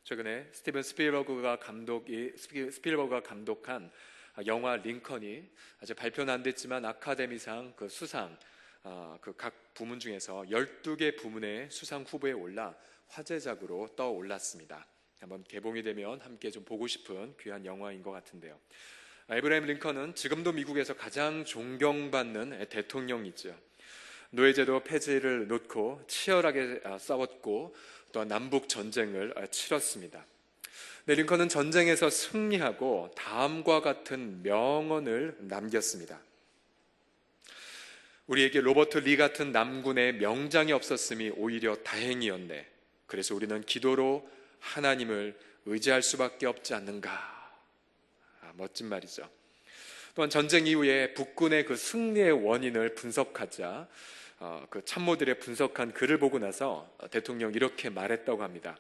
최근에 스티븐 스필버그가 감독한 영화 링컨이 아직 발표는 안 됐지만 아카데미상 그 수상 각 부문 중에서 12개 부문의 수상 후보에 올라 화제작으로 떠올랐습니다. 한번 개봉이 되면 함께 좀 보고 싶은 귀한 영화인 것 같은데요. 에브라임 링컨은 지금도 미국에서 가장 존경받는 대통령이죠. 노예제도 폐지를 놓고 치열하게 싸웠고 또한 남북 전쟁을 치렀습니다. 링컨은 전쟁에서 승리하고 다음과 같은 명언을 남겼습니다. 우리에게 로버트 리 같은 남군의 명장이 없었음이 오히려 다행이었네. 그래서 우리는 기도로 하나님을 의지할 수밖에 없지 않는가. 멋진 말이죠. 또한 전쟁 이후에 북군의 그 승리의 원인을 분석하자 그 참모들의 분석한 글을 보고 나서 대통령이 이렇게 말했다고 합니다.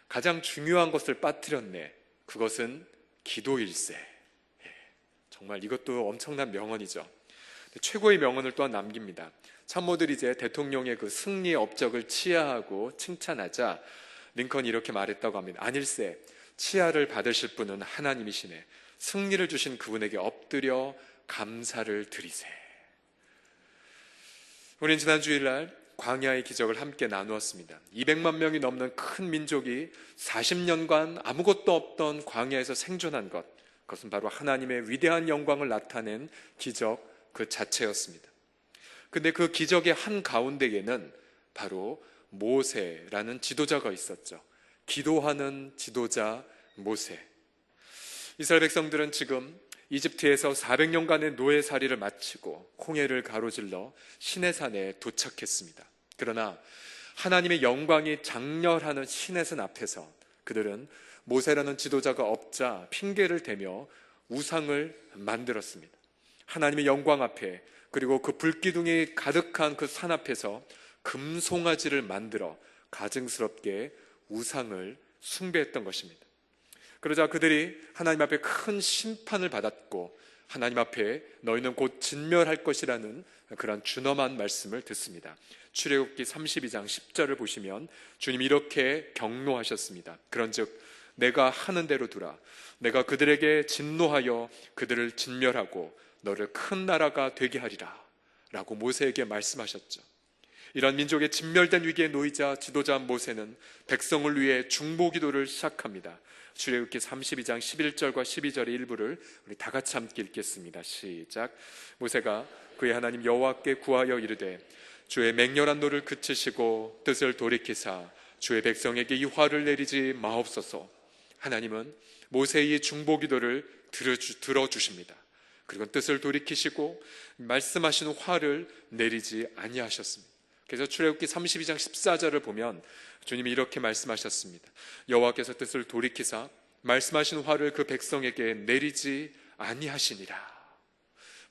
가장 중요한 것을 빠뜨렸네. 그것은 기도일세. 정말 이것도 엄청난 명언이죠. 최고의 명언을 또한 남깁니다. 참모들이 이제 대통령의 그 승리의 업적을 치하하고 칭찬하자 링컨이 이렇게 말했다고 합니다. 아닐세, 치하를 받으실 분은 하나님이시네. 승리를 주신 그분에게 엎드려 감사를 드리세. 우리는 지난 주일날 광야의 기적을 함께 나누었습니다. 200만 명이 넘는 큰 민족이 40년간 아무것도 없던 광야에서 생존한 것, 그것은 바로 하나님의 위대한 영광을 나타낸 기적 그 자체였습니다. 근데 그 기적의 한 가운데에는 바로 모세라는 지도자가 있었죠. 기도하는 지도자 모세. 이스라엘 백성들은 지금 이집트에서 400년간의 노예살이를 마치고 홍해를 가로질러 시내산에 도착했습니다. 그러나 하나님의 영광이 장렬하는 시내산 앞에서 그들은 모세라는 지도자가 없자 핑계를 대며 우상을 만들었습니다. 하나님의 영광 앞에, 그리고 그 불기둥이 가득한 그 산 앞에서 금송아지를 만들어 가증스럽게 우상을 숭배했던 것입니다. 그러자 그들이 하나님 앞에 큰 심판을 받았고 하나님 앞에 너희는 곧 진멸할 것이라는 그런 준엄한 말씀을 듣습니다. 출애굽기 32장 10절을 보시면 주님이 이렇게 경노하셨습니다. 그런즉 내가 하는 대로 두라. 내가 그들에게 진노하여 그들을 진멸하고 너를 큰 나라가 되게 하리라 라고 모세에게 말씀하셨죠. 이런 민족의 진멸된 위기에 놓이자 지도자 모세는 백성을 위해 중보기도를 시작합니다. 출애굽기 32장 11절과 12절의 일부를 우리 다 같이 함께 읽겠습니다. 시작. 모세가 그의 하나님 여호와께 구하여 이르되 주의 맹렬한 노를 그치시고 뜻을 돌이키사 주의 백성에게 이 화를 내리지 마옵소서. 하나님은 모세의 중보기도를 들어주십니다. 그리고 뜻을 돌이키시고 말씀하신 화를 내리지 아니하셨습니다. 그래서 출애굽기 32장 14절을 보면 주님이 이렇게 말씀하셨습니다. 여호와께서 뜻을 돌이키사 말씀하신 화를 그 백성에게 내리지 아니하시니라.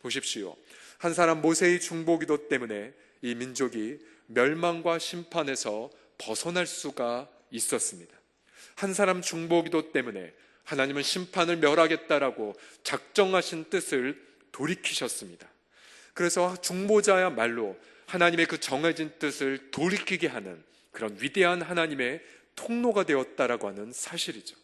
보십시오. 한 사람 모세의 중보기도 때문에 이 민족이 멸망과 심판에서 벗어날 수가 있었습니다. 한 사람 중보기도 때문에 하나님은 심판을 멸하겠다라고 작정하신 뜻을 돌이키셨습니다. 그래서 중보자야말로 하나님의 그 정해진 뜻을 돌이키게 하는 그런 위대한 하나님의 통로가 되었다라고 하는 사실이죠.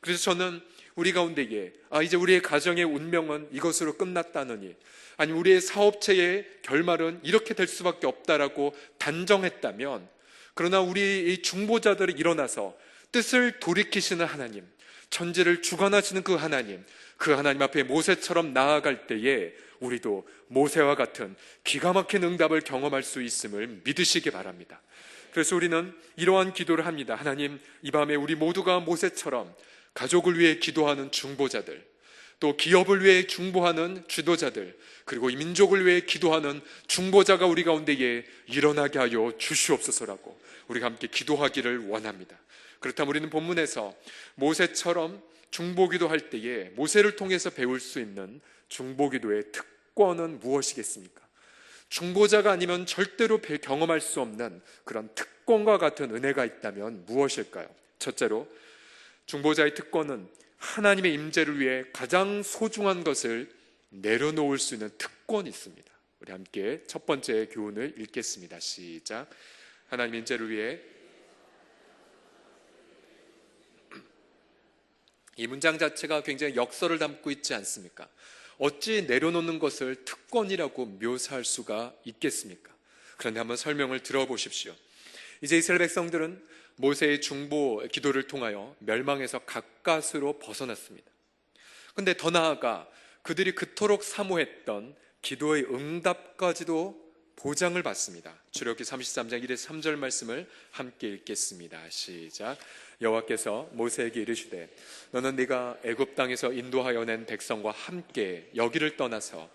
그래서 저는 우리 가운데에 이제 우리의 가정의 운명은 이것으로 끝났다느니, 아니면 우리의 사업체의 결말은 이렇게 될 수밖에 없다라고 단정했다면, 그러나 우리 이 중보자들이 일어나서 뜻을 돌이키시는 하나님, 천지를 주관하시는 그 하나님 앞에 모세처럼 나아갈 때에 우리도 모세와 같은 기가 막힌 응답을 경험할 수 있음을 믿으시기 바랍니다. 그래서 우리는 이러한 기도를 합니다. 하나님, 이 밤에 우리 모두가 모세처럼 가족을 위해 기도하는 중보자들, 또 기업을 위해 중보하는 지도자들, 그리고 이 민족을 위해 기도하는 중보자가 우리 가운데에 일어나게 하여 주시옵소서라고 우리가 함께 기도하기를 원합니다. 그렇다면 우리는 본문에서 모세처럼 중보기도 할 때에 모세를 통해서 배울 수 있는 중보기도의 특권은 무엇이겠습니까? 중보자가 아니면 절대로 경험할 수 없는 그런 특권과 같은 은혜가 있다면 무엇일까요? 첫째로, 중보자의 특권은 하나님의 임재를 위해 가장 소중한 것을 내려놓을 수 있는 특권이 있습니다. 우리 함께 첫 번째 교훈을 읽겠습니다. 시작. 하나님의 임재를 위해 이 문장 자체가 굉장히 역설을 담고 있지 않습니까? 어찌 내려놓는 것을 특권이라고 묘사할 수가 있겠습니까? 그런데 한번 설명을 들어보십시오. 이제 이스라엘 백성들은 모세의 중보 기도를 통하여 멸망에서 가까스로 벗어났습니다. 그런데 더 나아가 그들이 그토록 사모했던 기도의 응답까지도 보장을 받습니다. 출애굽기 33장 1절 3절 말씀을 함께 읽겠습니다. 시작. 여호와께서 모세에게 이르시되 너는 네가 애굽 땅에서 인도하여 낸 백성과 함께 여기를 떠나서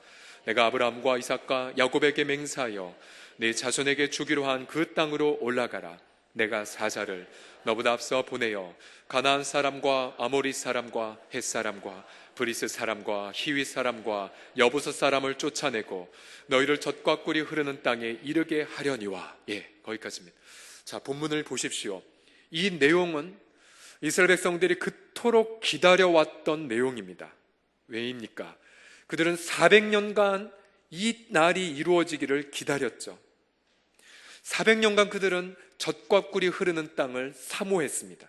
내가 아브라함과 이삭과 야곱에게 맹세하여 네 자손에게 주기로 한 그 땅으로 올라가라. 내가 사자를 너보다 앞서 보내어 가나안 사람과 아모리 사람과 헷 사람과 브리스 사람과 히위 사람과 여부스 사람을 쫓아내고 너희를 젖과 꿀이 흐르는 땅에 이르게 하려니와. 거기까지입니다. 자, 본문을 보십시오. 이 내용은 이스라엘 백성들이 그토록 기다려왔던 내용입니다. 왜입니까? 그들은 400년간 이 날이 이루어지기를 기다렸죠. 400년간 그들은 젖과 꿀이 흐르는 땅을 사모했습니다.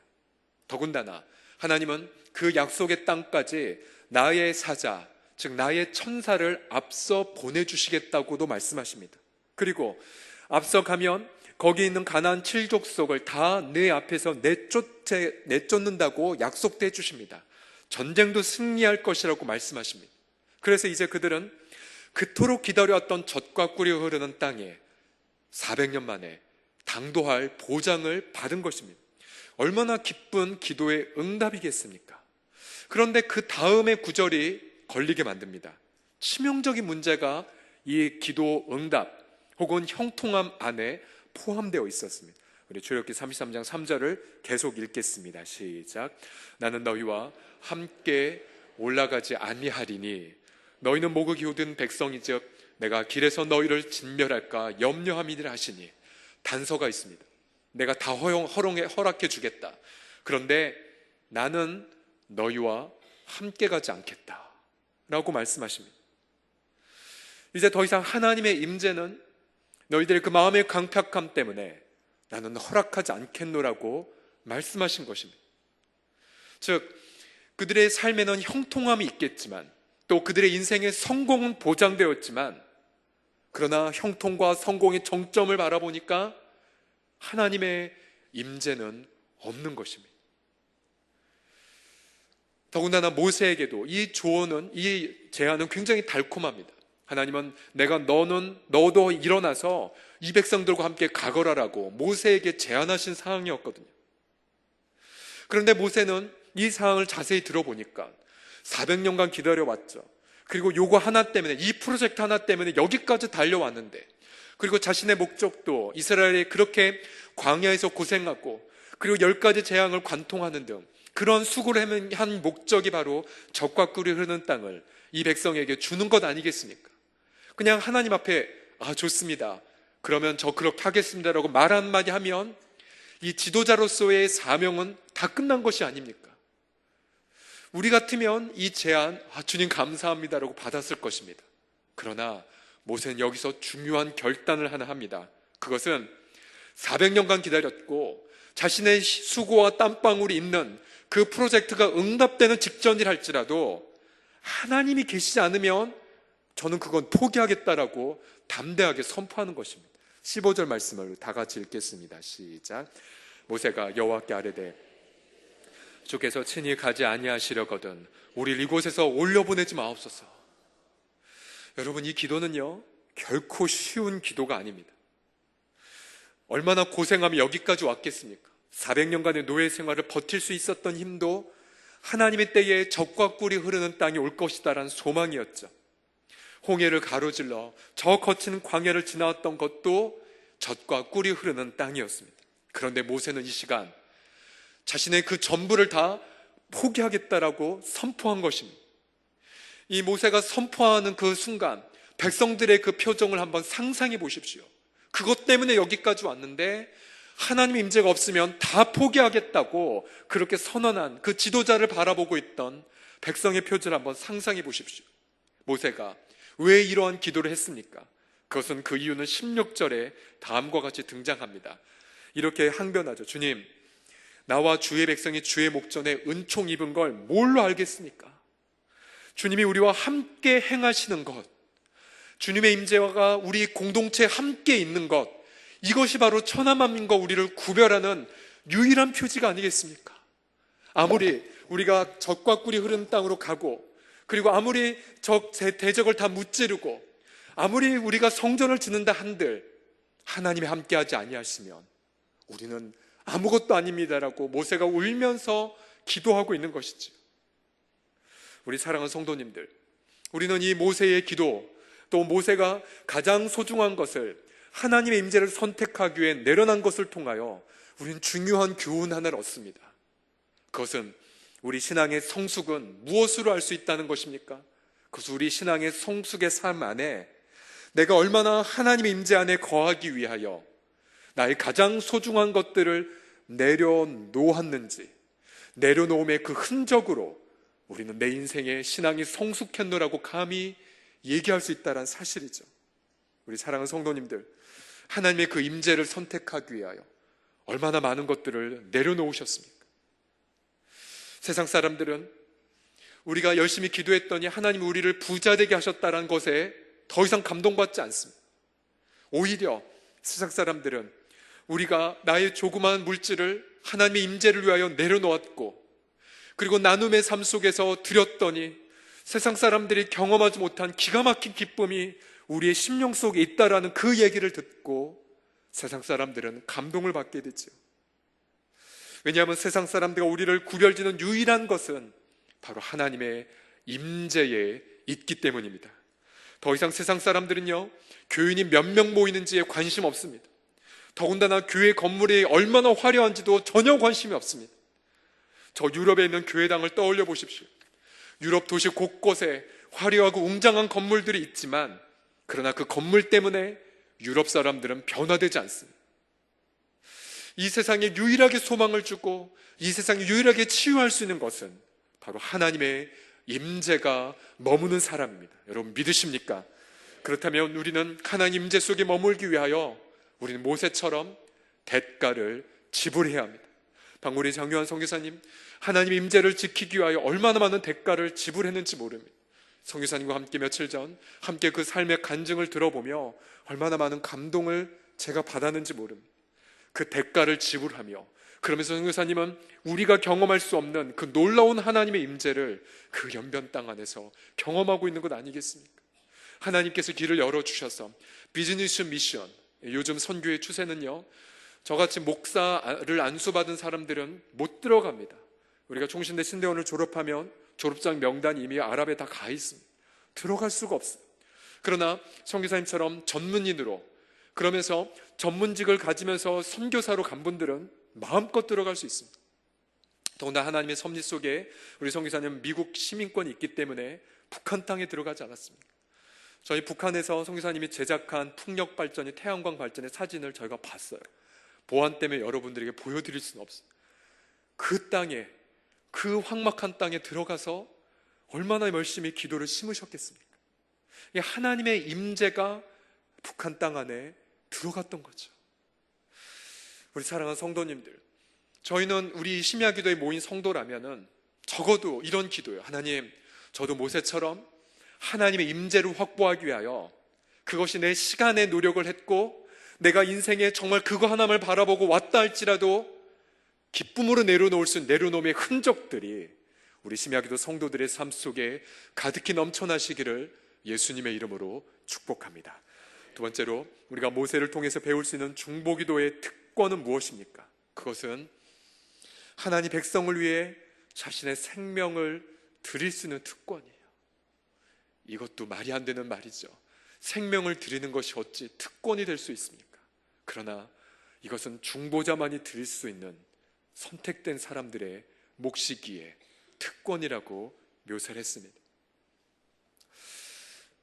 더군다나 하나님은 그 약속의 땅까지 나의 사자, 즉 나의 천사를 앞서 보내주시겠다고도 말씀하십니다. 그리고 앞서 가면 거기 있는 가나안 7족속을 다 내 앞에서 내쫓는다고 약속도 해주십니다. 전쟁도 승리할 것이라고 말씀하십니다. 그래서 이제 그들은 그토록 기다려왔던 젖과 꿀이 흐르는 땅에 400년 만에 당도할 보장을 받은 것입니다. 얼마나 기쁜 기도의 응답이겠습니까? 그런데 그 다음의 구절이 걸리게 만듭니다. 치명적인 문제가 이 기도 응답 혹은 형통함 안에 포함되어 있었습니다. 우리 출애굽기 33장 3절을 계속 읽겠습니다. 시작. 나는 너희와 함께 올라가지 아니하리니 너희는 목을 기울인 백성이즉 내가 길에서 너희를 진멸할까 염려함이니라 하시니. 단서가 있습니다. 내가 다 허락해 주겠다. 그런데 나는 너희와 함께 가지 않겠다 라고 말씀하십니다. 이제 더 이상 하나님의 임재는 너희들의 그 마음의 강팍함 때문에 나는 허락하지 않겠노라고 말씀하신 것입니다. 즉 그들의 삶에는 형통함이 있겠지만 또 그들의 인생의 성공은 보장되었지만 그러나 형통과 성공의 정점을 바라보니까 하나님의 임재는 없는 것입니다. 더군다나 모세에게도 이 조언은, 이 제안은 굉장히 달콤합니다. 하나님은 너도 일어나서 이 백성들과 함께 가거라라고 모세에게 제안하신 상황이었거든요. 그런데 모세는 이 상황을 자세히 들어보니까 400년간 기다려왔죠. 그리고 요거 하나 때문에, 이 프로젝트 하나 때문에 여기까지 달려왔는데, 그리고 자신의 목적도 이스라엘이 그렇게 광야에서 고생하고 그리고 10가지 재앙을 관통하는 등 그런 수고를 한 목적이 바로 젖과 꿀이 흐르는 땅을 이 백성에게 주는 것 아니겠습니까? 그냥 하나님 앞에 좋습니다, 그러면 저 그렇게 하겠습니다라고 말 한마디 하면 이 지도자로서의 사명은 다 끝난 것이 아닙니까? 우리 같으면 이 제안 주님 감사합니다라고 받았을 것입니다. 그러나 모세는 여기서 중요한 결단을 하나 합니다. 그것은 400년간 기다렸고 자신의 수고와 땀방울이 있는 그 프로젝트가 응답되는 직전이라 할지라도 하나님이 계시지 않으면 저는 그건 포기하겠다라고 담대하게 선포하는 것입니다. 15절 말씀을 다 같이 읽겠습니다. 시작. 모세가 여호와께 아뢰되 주께서 친히 가지 아니하시려거든 우리를 이곳에서 올려보내지 마옵소서. 여러분, 이 기도는요 결코 쉬운 기도가 아닙니다. 얼마나 고생하며 여기까지 왔겠습니까? 400년간의 노예 생활을 버틸 수 있었던 힘도 하나님의 때에 젖과 꿀이 흐르는 땅이 올 것이다라는 소망이었죠. 홍해를 가로질러 저 거친 광야를 지나왔던 것도 젖과 꿀이 흐르는 땅이었습니다. 그런데 모세는 이 시간 자신의 그 전부를 다 포기하겠다라고 선포한 것입니다. 이 모세가 선포하는 그 순간 백성들의 그 표정을 한번 상상해 보십시오. 그것 때문에 여기까지 왔는데 하나님의 임재가 없으면 다 포기하겠다고 그렇게 선언한 그 지도자를 바라보고 있던 백성의 표정을 한번 상상해 보십시오. 모세가 왜 이러한 기도를 했습니까? 그것은 그 이유는 16절에 다음과 같이 등장합니다. 이렇게 항변하죠. 주님, 나와 주의 백성이 주의 목전에 은총 입은 걸 뭘로 알겠습니까? 주님이 우리와 함께 행하시는 것, 주님의 임재가 우리 공동체에 함께 있는 것, 이것이 바로 천하만민과 우리를 구별하는 유일한 표지가 아니겠습니까? 아무리 우리가 적과 꿀이 흐르는 땅으로 가고, 그리고 아무리 대적을 다 무찌르고, 아무리 우리가 성전을 짓는다 한들 하나님이 함께하지 아니하시면 우리는 아무것도 아닙니다라고 모세가 울면서 기도하고 있는 것이죠. 우리 사랑하는 성도님들, 우리는 이 모세의 기도, 또 모세가 가장 소중한 것을, 하나님의 임재를 선택하기 위해 내려난 것을 통하여 우리는 중요한 교훈 하나를 얻습니다. 그것은 우리 신앙의 성숙은 무엇으로 알 수 있다는 것입니까? 그것은 우리 신앙의 성숙의 삶 안에 내가 얼마나 하나님의 임재 안에 거하기 위하여 나의 가장 소중한 것들을 내려놓았는지, 내려놓음의 그 흔적으로 우리는 내 인생의 신앙이 성숙했노라고 감히 얘기할 수 있다는 사실이죠. 우리 사랑하는 성도님들, 하나님의 그 임재를 선택하기 위하여 얼마나 많은 것들을 내려놓으셨습니까? 세상 사람들은 우리가 열심히 기도했더니 하나님이 우리를 부자 되게 하셨다는 것에 더 이상 감동받지 않습니다. 오히려 세상 사람들은 우리가 나의 조그마한 물질을 하나님의 임재를 위하여 내려놓았고, 그리고 나눔의 삶 속에서 드렸더니 세상 사람들이 경험하지 못한 기가 막힌 기쁨이 우리의 심령 속에 있다라는 그 얘기를 듣고 세상 사람들은 감동을 받게 되죠. 왜냐하면 세상 사람들과 우리를 구별짓는 유일한 것은 바로 하나님의 임재에 있기 때문입니다. 더 이상 세상 사람들은요, 교인이 몇 명 모이는지에 관심 없습니다. 더군다나 교회 건물이 얼마나 화려한지도 전혀 관심이 없습니다. 저 유럽에 있는 교회당을 떠올려 보십시오. 유럽 도시 곳곳에 화려하고 웅장한 건물들이 있지만, 그러나 그 건물 때문에 유럽 사람들은 변화되지 않습니다. 이 세상에 유일하게 소망을 주고 이 세상에 유일하게 치유할 수 있는 것은 바로 하나님의 임재가 머무는 사람입니다. 여러분 믿으십니까? 그렇다면 우리는 하나님 임재 속에 머물기 위하여 우리는 모세처럼 대가를 지불해야 합니다. 방금 우리 장요한 선교사님, 하나님의 임재를 지키기 위하여 얼마나 많은 대가를 지불했는지 모릅니다. 선교사님과 함께 며칠 전 함께 그 삶의 간증을 들어보며 얼마나 많은 감동을 제가 받았는지 모릅니다. 그 대가를 지불하며, 그러면서 선교사님은 우리가 경험할 수 없는 그 놀라운 하나님의 임재를 그 연변 땅 안에서 경험하고 있는 것 아니겠습니까? 하나님께서 길을 열어주셔서 비즈니스 미션, 요즘 선교의 추세는요, 저같이 목사를 안수받은 사람들은 못 들어갑니다. 우리가 총신대 신대원을 졸업하면 졸업장 명단이 이미 아랍에 다 가 있습니다. 들어갈 수가 없어요. 그러나 선교사님처럼 전문인으로, 그러면서 전문직을 가지면서 선교사로 간 분들은 마음껏 들어갈 수 있습니다. 더군다나 하나님의 섭리 속에 우리 선교사님은 미국 시민권이 있기 때문에 북한 땅에 들어가지 않았습니다. 저희 북한에서 선교사님이 제작한 풍력 발전이, 태양광 발전의 사진을 저희가 봤어요. 보안 때문에 여러분들에게 보여드릴 수는 없어요. 그 땅에, 그 황막한 땅에 들어가서 얼마나 열심히 기도를 심으셨겠습니까? 하나님의 임재가 북한 땅 안에 들어갔던 거죠. 우리 사랑하는 성도님들, 저희는 우리 심야 기도에 모인 성도라면은 적어도 이런 기도예요. 하나님, 저도 모세처럼 하나님의 임재를 확보하기 위하여 그것이 내 시간의 노력을 했고 내가 인생에 정말 그거 하나를 바라보고 왔다 할지라도 기쁨으로 내려놓을 수 있는 내려놓음의 흔적들이 우리 심야기도 성도들의 삶 속에 가득히 넘쳐나시기를 예수님의 이름으로 축복합니다. 두 번째로 우리가 모세를 통해서 배울 수 있는 중보기도의 특권은 무엇입니까? 그것은 하나님 백성을 위해 자신의 생명을 드릴 수 있는 특권이에요. 이것도 말이 안 되는 말이죠. 생명을 드리는 것이 어찌 특권이 될 수 있습니까? 그러나 이것은 중보자만이 드릴 수 있는 선택된 사람들의 몫이기에 특권이라고 묘사를 했습니다.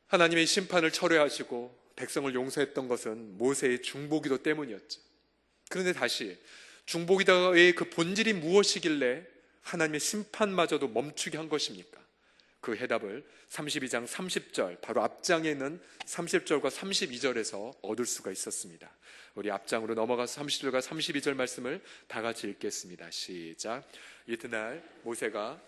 하나님의 심판을 철회하시고 백성을 용서했던 것은 모세의 중보기도 때문이었죠. 그런데 다시 중보기도의 그 본질이 무엇이길래 하나님의 심판마저도 멈추게 한 것입니까? 그 해답을 32장 30절, 바로 앞장에 있는 30절과 32절에서 얻을 수가 있었습니다. 우리 앞장으로 넘어가서 30절과 32절 말씀을 다 같이 읽겠습니다. 시작. 이튿날 모세가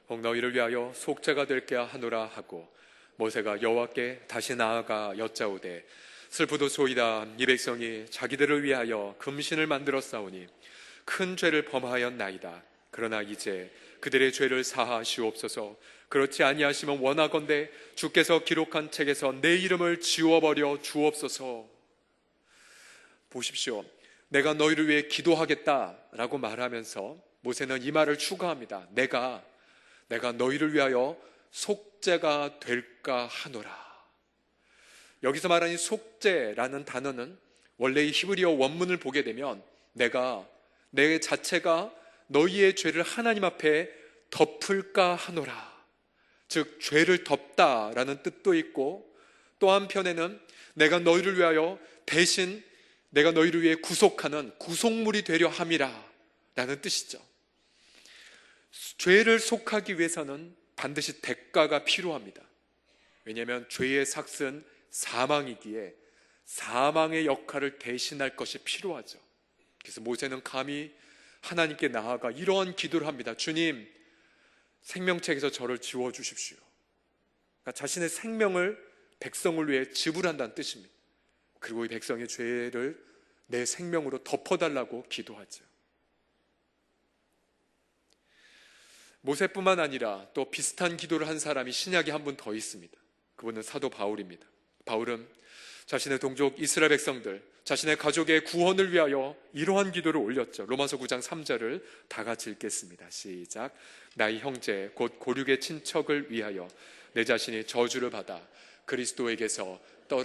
혹 너희를 위하여 속죄가 될게 하노라 하고, 모세가 여호와께 다시 나아가 여짜오되, 슬프도소이다. 이 백성이 자기들을 위하여 금신을 만들어 싸우니 큰 죄를 범하였나이다. 그러나 이제 그들의 죄를 사하시옵소서. 그렇지 아니하시면 원하건대 주께서 기록한 책에서 내 이름을 지워버려 주옵소서. 보십시오. 내가 너희를 위해 기도하겠다라고 말하면서 모세는 이 말을 추가합니다. 내가 너희를 위하여 속죄가 될까 하노라. 여기서 말하는 속죄라는 단어는 원래 이 히브리어 원문을 보게 되면 내 자체가 너희의 죄를 하나님 앞에 덮을까 하노라. 즉 죄를 덮다라는 뜻도 있고, 또 한편에는 내가 너희를 위하여 대신 내가 너희를 위해 구속하는 구속물이 되려 함이라 라는 뜻이죠. 죄를 속하기 위해서는 반드시 대가가 필요합니다. 왜냐하면 죄의 삭은 사망이기에 사망의 역할을 대신할 것이 필요하죠. 그래서 모세는 감히 하나님께 나아가 이러한 기도를 합니다. 주님, 생명책에서 저를 지워주십시오. 그러니까 자신의 생명을 백성을 위해 지불한다는 뜻입니다. 그리고 이 백성의 죄를 내 생명으로 덮어달라고 기도하죠. 모세뿐만 아니라 또 비슷한 기도를 한 사람이 신약에 한 분 더 있습니다. 그분은 사도 바울입니다. 바울은 자신의 동족 이스라엘 백성들, 자신의 가족의 구원을 위하여 이러한 기도를 올렸죠. 로마서 9장 3절을 다 같이 읽겠습니다. 시작. 나의 형제 곧 고륙의 친척을 위하여 내 자신이 저주를 받아 그리스도에게서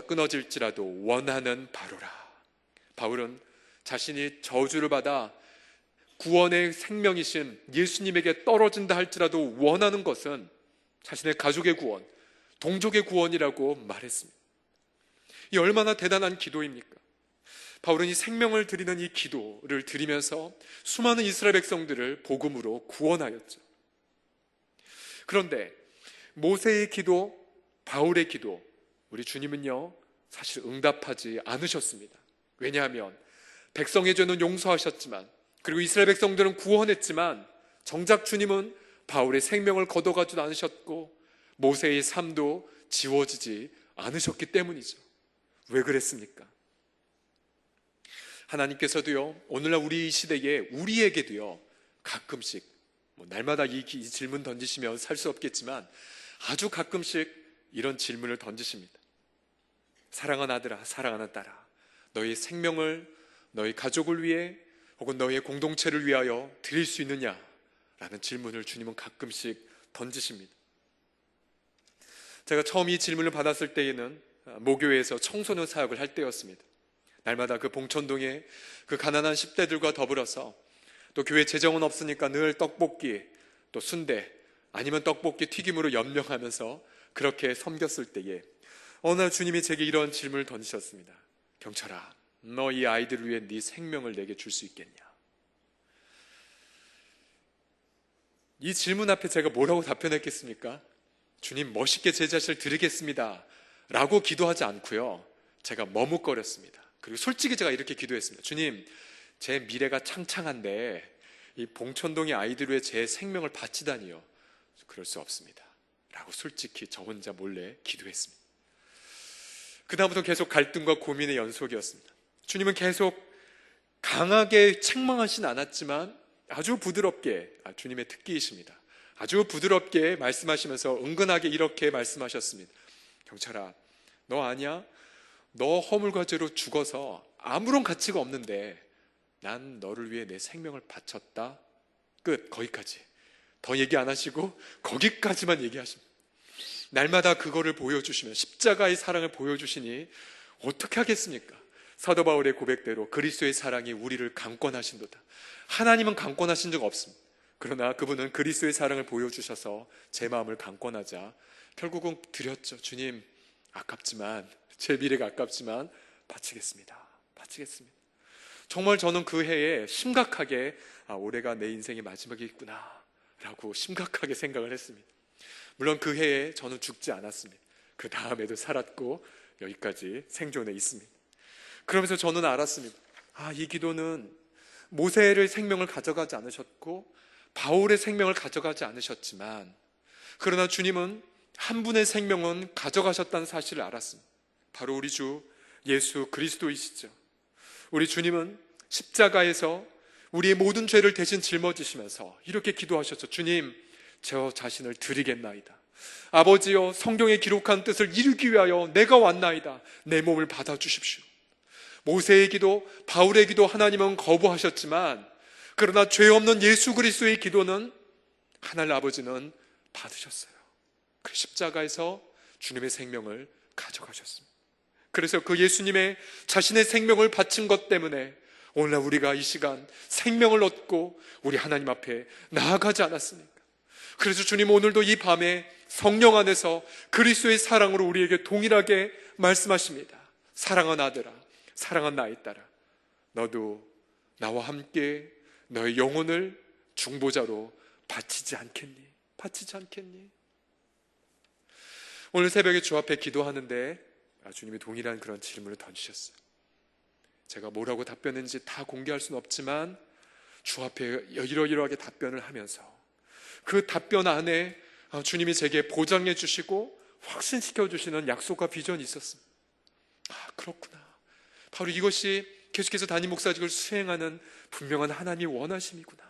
끊어질지라도 원하는 바로라. 바울은 자신이 저주를 받아 구원의 생명이신 예수님에게 떨어진다 할지라도 원하는 것은 자신의 가족의 구원, 동족의 구원이라고 말했습니다. 이 얼마나 대단한 기도입니까? 바울은 이 생명을 드리는 이 기도를 드리면서 수많은 이스라엘 백성들을 복음으로 구원하였죠. 그런데 모세의 기도, 바울의 기도, 우리 주님은요 사실 응답하지 않으셨습니다. 왜냐하면 백성의 죄는 용서하셨지만, 그리고 이스라엘 백성들은 구원했지만, 정작 주님은 바울의 생명을 거둬가지도 않으셨고 모세의 삶도 지워지지 않으셨기 때문이죠. 왜 그랬습니까? 하나님께서도요 오늘날 우리 이 시대에 우리에게도요 가끔씩 날마다 이 질문 던지시면 살 수 없겠지만 아주 가끔씩 이런 질문을 던지십니다. 사랑하는 아들아, 사랑하는 딸아, 너희 생명을 너희 가족을 위해 혹은 너희의 공동체를 위하여 드릴 수 있느냐? 라는 질문을 주님은 가끔씩 던지십니다. 제가 처음 이 질문을 받았을 때에는 모교회에서 청소년 사역을 할 때였습니다. 날마다 그 봉천동에 그 가난한 10대들과 더불어서 또 교회 재정은 없으니까 늘 떡볶이, 또 순대, 아니면 떡볶이 튀김으로 연명하면서 그렇게 섬겼을 때에 어느 날 주님이 제게 이런 질문을 던지셨습니다. 경철아, 너 이 아이들을 위해 네 생명을 내게 줄 수 있겠냐? 이 질문 앞에 제가 뭐라고 답변했겠습니까? 주님, 멋있게 제 자신을 드리겠습니다 라고 기도하지 않고요, 제가 머뭇거렸습니다. 그리고 솔직히 제가 이렇게 기도했습니다. 주님, 제 미래가 창창한데 이 봉천동의 아이들 위해 제 생명을 바치다니요, 그럴 수 없습니다 라고 솔직히 저 혼자 몰래 기도했습니다. 그 다음부터 계속 갈등과 고민의 연속이었습니다. 주님은 계속 강하게 책망하진 않았지만 아주 부드럽게, 주님의 특기이십니다. 아주 부드럽게 말씀하시면서 은근하게 이렇게 말씀하셨습니다. 경찰아, 너 아냐? 너 허물과 죄로 죽어서 아무런 가치가 없는데 난 너를 위해 내 생명을 바쳤다. 끝. 거기까지. 더 얘기 안 하시고 거기까지만 얘기하십니다. 날마다 그거를 보여주시면, 십자가의 사랑을 보여주시니 어떻게 하겠습니까? 사도 바울의 고백대로 그리스도의 사랑이 우리를 강권하신도다. 하나님은 강권하신 적 없습니다. 그러나 그분은 그리스도의 사랑을 보여주셔서 제 마음을 강권하자 결국은 드렸죠. 주님, 아깝지만, 제 미래가 아깝지만 바치겠습니다. 정말 저는 그 해에 심각하게 올해가 내 인생의 마지막이겠구나 라고 심각하게 생각을 했습니다. 물론 그 해에 저는 죽지 않았습니다. 그 다음에도 살았고 여기까지 생존해 있습니다. 그러면서 저는 알았습니다. 이 기도는 모세의 생명을 가져가지 않으셨고 바울의 생명을 가져가지 않으셨지만, 그러나 주님은 한 분의 생명은 가져가셨다는 사실을 알았습니다. 바로 우리 주 예수 그리스도이시죠. 우리 주님은 십자가에서 우리의 모든 죄를 대신 짊어지시면서 이렇게 기도하셨죠. 주님, 저 자신을 드리겠나이다. 아버지여, 성경에 기록한 뜻을 이루기 위하여 내가 왔나이다. 내 몸을 받아주십시오. 모세의 기도, 바울의 기도 하나님은 거부하셨지만, 그러나 죄 없는 예수 그리스도의 기도는 하나님 아버지는 받으셨어요. 그 십자가에서 주님의 생명을 가져가셨습니다. 그래서 그 예수님의 자신의 생명을 바친 것 때문에 오늘날 우리가 이 시간 생명을 얻고 우리 하나님 앞에 나아가지 않았습니까? 그래서 주님 오늘도 이 밤에 성령 안에서 그리스도의 사랑으로 우리에게 동일하게 말씀하십니다. 사랑하는 아들아, 사랑하는 나의 딸아, 너도 나와 함께 너의 영혼을 중보자로 바치지 않겠니? 바치지 않겠니? 오늘 새벽에 주 앞에 기도하는데 주님이 동일한 그런 질문을 던지셨어요. 제가 뭐라고 답변했는지 다 공개할 수는 없지만 주 앞에 이러이러하게 답변을 하면서 그 답변 안에 주님이 제게 보장해 주시고 확신시켜 주시는 약속과 비전이 있었습니다. 그렇구나. 바로 이것이 계속해서 담임 목사직을 수행하는 분명한 하나님의 원하심이구나.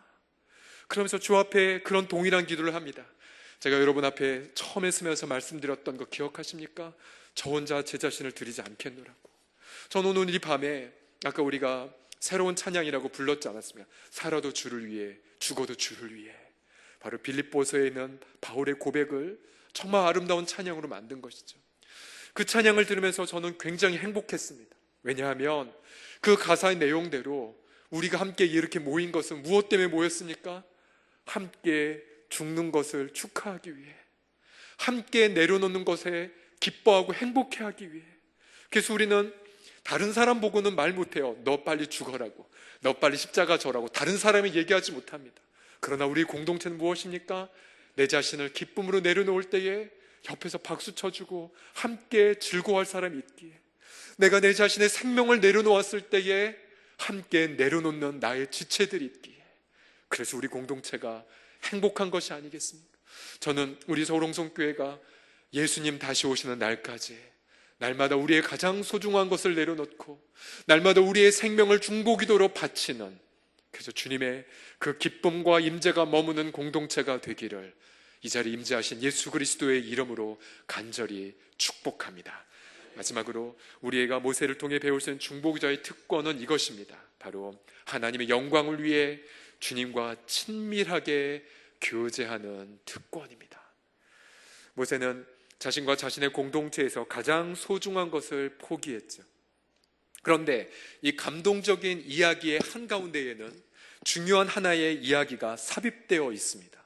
그러면서 주 앞에 그런 동일한 기도를 합니다. 제가 여러분 앞에 처음에 서면서 말씀드렸던 거 기억하십니까? 저 혼자 제 자신을 드리지 않겠노라고. 저는 오늘 이 밤에 아까 우리가 새로운 찬양이라고 불렀지 않았습니까? 살아도 주를 위해, 죽어도 주를 위해. 바로 빌립보서에 있는 바울의 고백을 정말 아름다운 찬양으로 만든 것이죠. 그 찬양을 들으면서 저는 굉장히 행복했습니다. 왜냐하면 그 가사의 내용대로 우리가 함께 이렇게 모인 것은 무엇 때문에 모였습니까? 함께 죽는 것을 축하하기 위해, 함께 내려놓는 것에 기뻐하고 행복해하기 위해. 그래서 우리는 다른 사람 보고는 말 못해요. 너 빨리 죽어라고, 너 빨리 십자가 져라고 다른 사람이 얘기하지 못합니다. 그러나 우리 공동체는 무엇입니까? 내 자신을 기쁨으로 내려놓을 때에 옆에서 박수 쳐주고 함께 즐거워할 사람이 있기에, 내가 내 자신의 생명을 내려놓았을 때에 함께 내려놓는 나의 지체들이 있기에, 그래서 우리 공동체가 행복한 것이 아니겠습니까? 저는 우리 서울홍성교회가 예수님 다시 오시는 날까지 날마다 우리의 가장 소중한 것을 내려놓고 날마다 우리의 생명을 중보기도로 바치는, 그래서 주님의 그 기쁨과 임재가 머무는 공동체가 되기를 이 자리에 임재하신 예수 그리스도의 이름으로 간절히 축복합니다. 마지막으로 우리가 모세를 통해 배울 수 있는 중보기도의 특권은 이것입니다. 바로 하나님의 영광을 위해 주님과 친밀하게 교제하는 특권입니다. 모세는 자신과 자신의 공동체에서 가장 소중한 것을 포기했죠. 그런데 이 감동적인 이야기의 한가운데에는 중요한 하나의 이야기가 삽입되어 있습니다.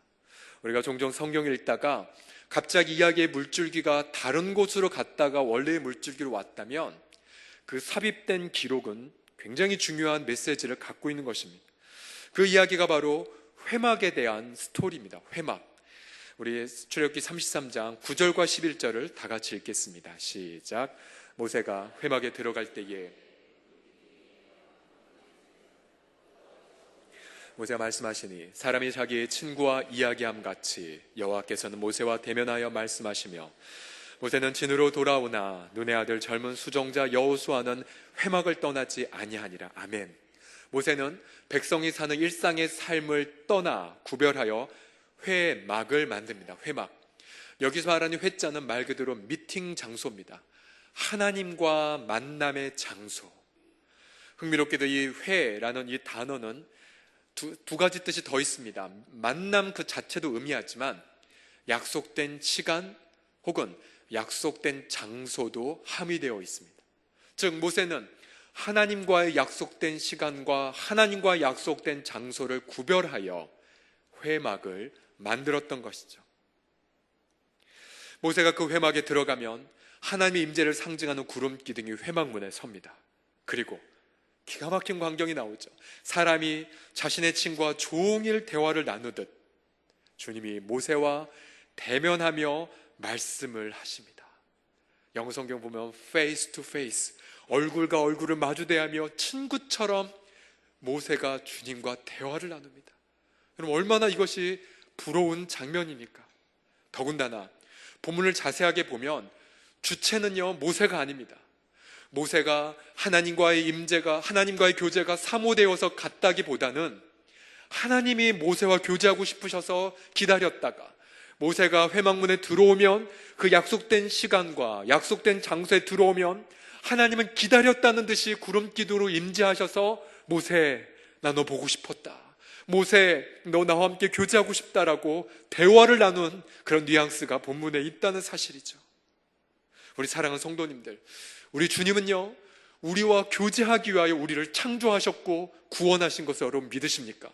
우리가 종종 성경을 읽다가 갑자기 이야기의 물줄기가 다른 곳으로 갔다가 원래의 물줄기로 왔다면 그 삽입된 기록은 굉장히 중요한 메시지를 갖고 있는 것입니다. 그 이야기가 바로 회막에 대한 스토리입니다. 회막. 우리 출애굽기 33장 9절과 11절을 다 같이 읽겠습니다. 시작. 모세가 회막에 들어갈 때에 모세가 말씀하시니 사람이 자기의 친구와 이야기함 같이 여호와께서는 모세와 대면하여 말씀하시며, 모세는 진으로 돌아오나 눈의 아들 젊은 수종자 여호수아는 회막을 떠나지 아니하니라. 아멘. 모세는 백성이 사는 일상의 삶을 떠나 구별하여 회막을 만듭니다. 회막. 여기서 말하는 회자는 말 그대로 미팅 장소입니다. 하나님과 만남의 장소. 흥미롭게도 이 회라는 이 단어는 두 가지 뜻이 더 있습니다. 만남 그 자체도 의미하지만 약속된 시간 혹은 약속된 장소도 함의되어 있습니다. 즉 모세는 하나님과의 약속된 시간과 하나님과의 약속된 장소를 구별하여 회막을 만들었던 것이죠. 모세가 그 회막에 들어가면 하나님의 임재를 상징하는 구름 기둥이 회막문에 섭니다. 그리고 기가 막힌 광경이 나오죠. 사람이 자신의 친구와 종일 대화를 나누듯 주님이 모세와 대면하며 말씀을 하십니다. 영성경 보면 face to face, 얼굴과 얼굴을 마주대하며 친구처럼 모세가 주님과 대화를 나눕니다. 여러분, 얼마나 이것이 부러운 장면입니까? 더군다나 본문을 자세하게 보면 주체는요, 모세가 아닙니다. 모세가 하나님과의 임재가, 하나님과의 교제가 사모되어서 갔다기보다는 하나님이 모세와 교제하고 싶으셔서 기다렸다가 모세가 회막문에 들어오면, 그 약속된 시간과 약속된 장소에 들어오면 하나님은 기다렸다는 듯이 구름기둥으로 임재하셔서 모세, 나 너 보고 싶었다, 모세, 너 나와 함께 교제하고 싶다라고 대화를 나눈 그런 뉘앙스가 본문에 있다는 사실이죠. 우리 사랑하는 성도님들, 우리 주님은요, 우리와 교제하기 위하여 우리를 창조하셨고 구원하신 것을 여러분 믿으십니까?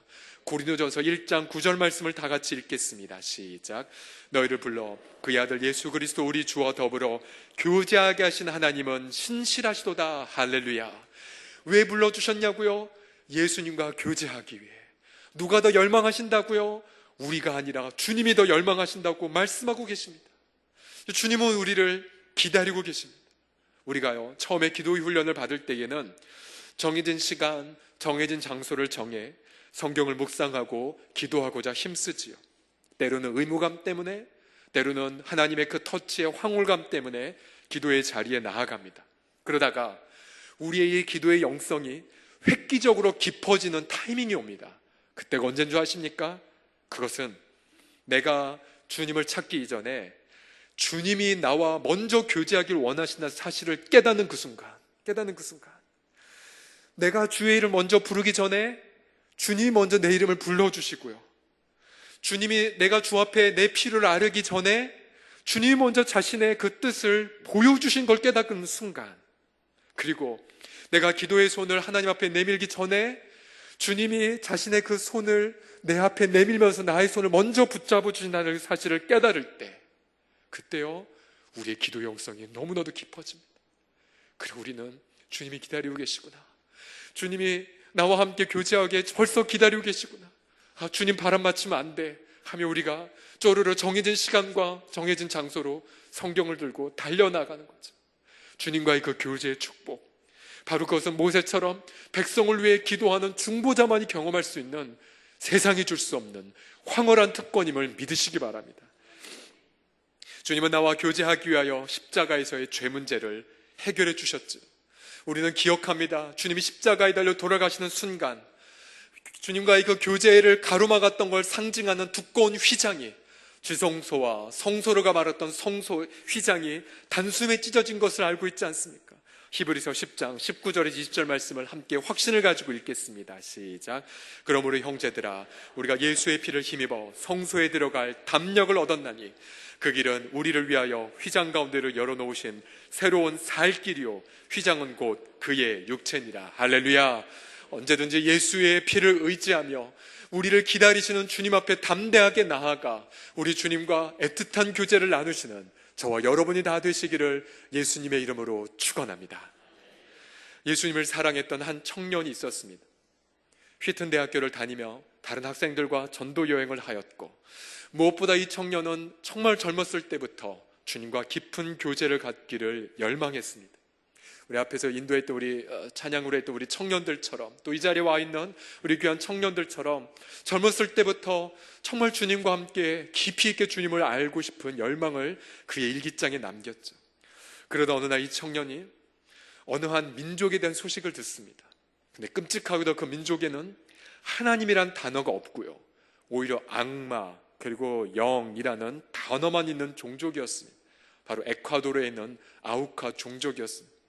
고린도전서 1장 9절 말씀을 다 같이 읽겠습니다. 시작. 너희를 불러 그의 아들 예수 그리스도 우리 주와 더불어 교제하게 하신 하나님은 신실하시도다. 할렐루야. 왜 불러주셨냐고요? 예수님과 교제하기 위해. 누가 더 열망하신다고요? 우리가 아니라 주님이 더 열망하신다고 말씀하고 계십니다. 주님은 우리를 기다리고 계십니다. 우리가요, 처음에 기도의 훈련을 받을 때에는 정해진 시간, 정해진 장소를 정해 성경을 묵상하고 기도하고자 힘쓰지요. 때로는 의무감 때문에, 때로는 하나님의 그 터치의 황홀감 때문에 기도의 자리에 나아갑니다. 그러다가 우리의 이 기도의 영성이 획기적으로 깊어지는 타이밍이 옵니다. 그때가 언제인 줄 아십니까? 그것은 내가 주님을 찾기 이전에 주님이 나와 먼저 교제하기를 원하신다는 사실을 깨닫는 그 순간, 내가 주의 이름을 먼저 부르기 전에 주님이 먼저 내 이름을 불러주시고요, 주님이 내가 주 앞에 내 필요를 아르기 전에 주님이 먼저 자신의 그 뜻을 보여주신 걸 깨닫는 순간, 그리고 내가 기도의 손을 하나님 앞에 내밀기 전에 주님이 자신의 그 손을 내 앞에 내밀면서 나의 손을 먼저 붙잡아 주신다는 사실을 깨달을 때, 그때요, 우리의 기도 영성이 너무나도 깊어집니다. 그리고 우리는 주님이 기다리고 계시구나, 주님이 나와 함께 교제하게 벌써 기다리고 계시구나, 아, 주님 바람 맞추면 안 돼 하며 우리가 쪼르르 정해진 시간과 정해진 장소로 성경을 들고 달려나가는 거죠. 주님과의 그 교제의 축복, 바로 그것은 모세처럼 백성을 위해 기도하는 중보자만이 경험할 수 있는 세상이 줄 수 없는 황홀한 특권임을 믿으시기 바랍니다. 주님은 나와 교제하기 위하여 십자가에서의 죄 문제를 해결해 주셨죠. 우리는 기억합니다. 주님이 십자가에 달려 돌아가시는 순간, 주님과의 그 교제를 가로막았던 걸 상징하는 두꺼운 휘장이, 지성소와 성소로가 말했던 성소 휘장이 단숨에 찢어진 것을 알고 있지 않습니까? 히브리서 10장 19절에서 20절 말씀을 함께 확신을 가지고 읽겠습니다. 시작. 그러므로 형제들아, 우리가 예수의 피를 힘입어 성소에 들어갈 담력을 얻었나니 그 길은 우리를 위하여 휘장 가운데를 열어놓으신 새로운 살 길이요, 휘장은 곧 그의 육체니라. 할렐루야. 언제든지 예수의 피를 의지하며 우리를 기다리시는 주님 앞에 담대하게 나아가 우리 주님과 애틋한 교제를 나누시는 저와 여러분이 다 되시기를 예수님의 이름으로 축원합니다. 예수님을 사랑했던 한 청년이 있었습니다. 휘튼 대학교를 다니며 다른 학생들과 전도 여행을 하였고, 무엇보다 이 청년은 정말 젊었을 때부터 주님과 깊은 교제를 갖기를 열망했습니다. 우리 앞에서 인도했던 우리 찬양으로 했던 우리 청년들처럼, 또 이 자리에 와 있는 우리 귀한 청년들처럼 젊었을 때부터 정말 주님과 함께 깊이 있게 주님을 알고 싶은 열망을 그의 일기장에 남겼죠. 그러다 어느 날 이 청년이 어느 한 민족에 대한 소식을 듣습니다. 근데 끔찍하게도 그 민족에는 하나님이란 단어가 없고요, 오히려 악마 그리고 영이라는 단어만 있는 종족이었습니다. 바로 에콰도르에 있는 아우카 종족이었습니다.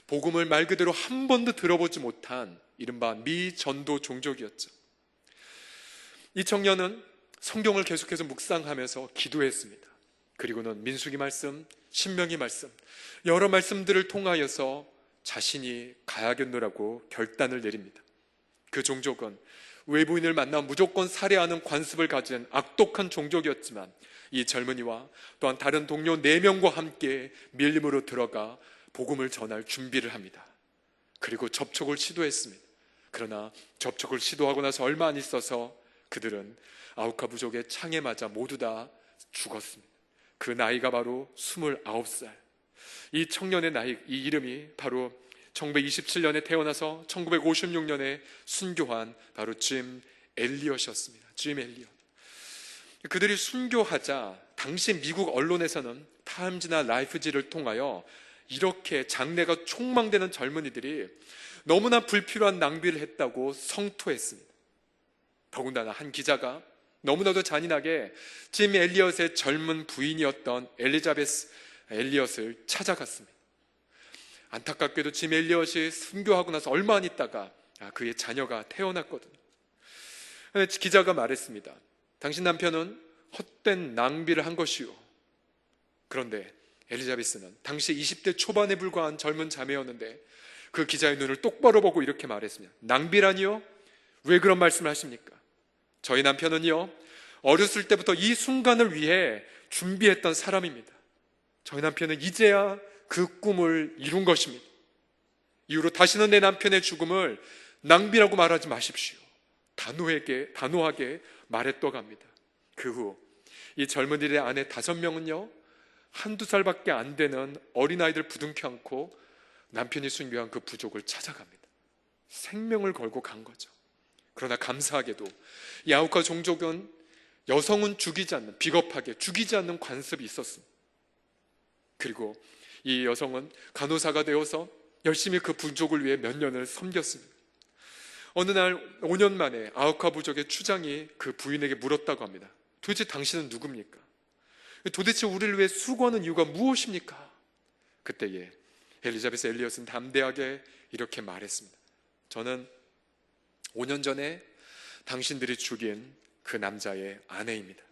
복음을 말 그대로 한 번도 들어보지 못한 이른바 미전도 종족이었죠. 이 청년은 성경을 계속해서 묵상하면서 기도했습니다. 그리고는 민수기 말씀, 신명기 말씀, 여러 말씀들을 통하여서 자신이 가야겠노라고 결단을 내립니다. 그 종족은 외부인을 만나 무조건 살해하는 관습을 가진 악독한 종족이었지만, 이 젊은이와 또한 다른 동료 4명과 함께 밀림으로 들어가 복음을 전할 준비를 합니다. 그리고 접촉을 시도했습니다. 그러나 접촉을 시도하고 나서 얼마 안 있어서 그들은 아우카 부족의 창에 맞아 모두 다 죽었습니다. 그 나이가 바로 29살. 이 청년의 나이, 이 이름이 바로 1927년에 태어나서 1956년에 순교한 바로 짐 엘리엇이었습니다. 짐 엘리엇. 그들이 순교하자 당시 미국 언론에서는 타임즈나 라이프지를 통하여 이렇게 장래가 촉망되는 젊은이들이 너무나 불필요한 낭비를 했다고 성토했습니다. 더군다나 한 기자가 너무나도 잔인하게 짐 엘리엇의 젊은 부인이었던 엘리자베스 엘리엇을 찾아갔습니다. 안타깝게도 짐 엘리엇이 순교하고 나서 얼마 안 있다가 그의 자녀가 태어났거든요. 기자가 말했습니다. 당신 남편은 헛된 낭비를 한 것이요. 그런데 엘리자베스는 당시 20대 초반에 불과한 젊은 자매였는데 그 기자의 눈을 똑바로 보고 이렇게 말했습니다. 낭비라니요? 왜 그런 말씀을 하십니까? 저희 남편은요, 어렸을 때부터 이 순간을 위해 준비했던 사람입니다. 저희 남편은 이제야 그 꿈을 이룬 것입니다. 이후로 다시는 내 남편의 죽음을 낭비라고 말하지 마십시오. 단호하게 말했다고 합니다. 그 후 이 젊은이들의 아내 5명은요, 한두 살밖에 안 되는 어린아이들 부둥켜 안고 남편이 순교한 그 부족을 찾아갑니다. 생명을 걸고 간 거죠. 그러나 감사하게도 이 아우카 종족은 여성은 죽이지 않는, 비겁하게 죽이지 않는 관습이 있었습니다. 그리고 이 여성은 간호사가 되어서 열심히 그 부족을 위해 몇 년을 섬겼습니다. 어느 날 5년 만에 아우카 부족의 추장이 그 부인에게 물었다고 합니다. 도대체 당신은 누굽니까? 도대체 우리를 위해 수고하는 이유가 무엇입니까? 그때에 엘리자베스 엘리엇은 담대하게 이렇게 말했습니다. 저는 5년 전에 당신들이 죽인 그 남자의 아내입니다.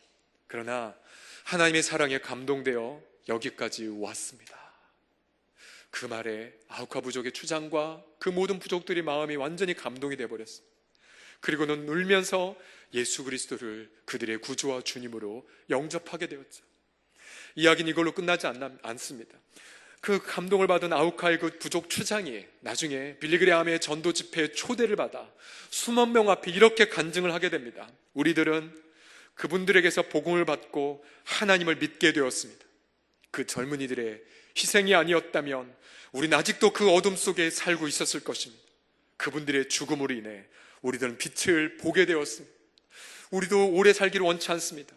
그러나 하나님의 사랑에 감동되어 여기까지 왔습니다. 그 말에 아우카 부족의 추장과 그 모든 부족들이 마음이 완전히 감동이 되어버렸습니다. 그리고는 울면서 예수 그리스도를 그들의 구주와 주님으로 영접하게 되었죠. 이야기는 이걸로 끝나지 않습니다. 그 감동을 받은 아우카의 그 부족 추장이 나중에 빌리그레함의 전도 집회에 초대를 받아 수만 명 앞에 이렇게 간증을 하게 됩니다. 우리들은 그분들에게서 복음을 받고 하나님을 믿게 되었습니다. 그 젊은이들의 희생이 아니었다면 우리는 아직도 그 어둠 속에 살고 있었을 것입니다. 그분들의 죽음으로 인해 우리들은 빛을 보게 되었습니다. 우리도 오래 살기를 원치 않습니다.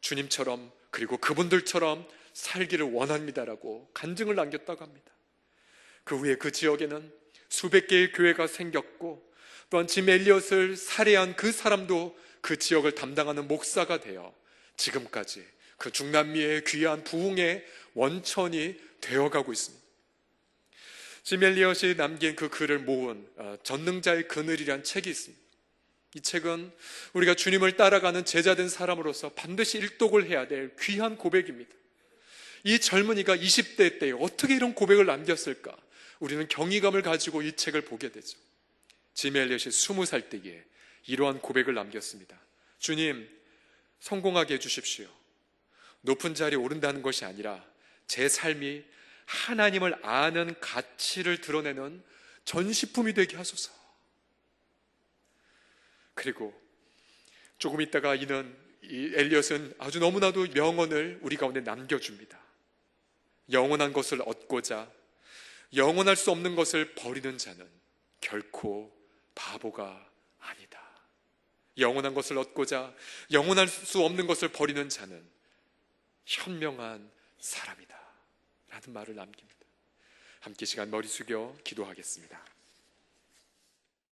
주님처럼 그리고 그분들처럼 살기를 원합니다라고 간증을 남겼다고 합니다. 그 후에 그 지역에는 수백 개의 교회가 생겼고 또한 짐 엘리엇을 살해한 그 사람도 그 지역을 담당하는 목사가 되어 지금까지 그 중남미의 귀한 부흥의 원천이 되어가고 있습니다. 짐 엘리엇이 남긴 그 글을 모은 전능자의 그늘이란 책이 있습니다. 이 책은 우리가 주님을 따라가는 제자된 사람으로서 반드시 일독을 해야 될 귀한 고백입니다. 이 젊은이가 20대 때 어떻게 이런 고백을 남겼을까? 우리는 경이감을 가지고 이 책을 보게 되죠. 짐 엘리엇이 20살 때에 이러한 고백을 남겼습니다. 주님, 성공하게 해주십시오. 높은 자리에 오른다는 것이 아니라 제 삶이 하나님을 아는 가치를 드러내는 전시품이 되게 하소서. 그리고 조금 있다가 이 엘리엇은 아주 너무나도 명언을 우리 가운데 남겨줍니다. 영원한 것을 얻고자 영원할 수 없는 것을 버리는 자는 결코 바보가 아니다. 영원한 것을 얻고자 영원할 수 없는 것을 버리는 자는 현명한 사람이다 라는 말을 남깁니다. 함께 시간 머리 숙여 기도하겠습니다.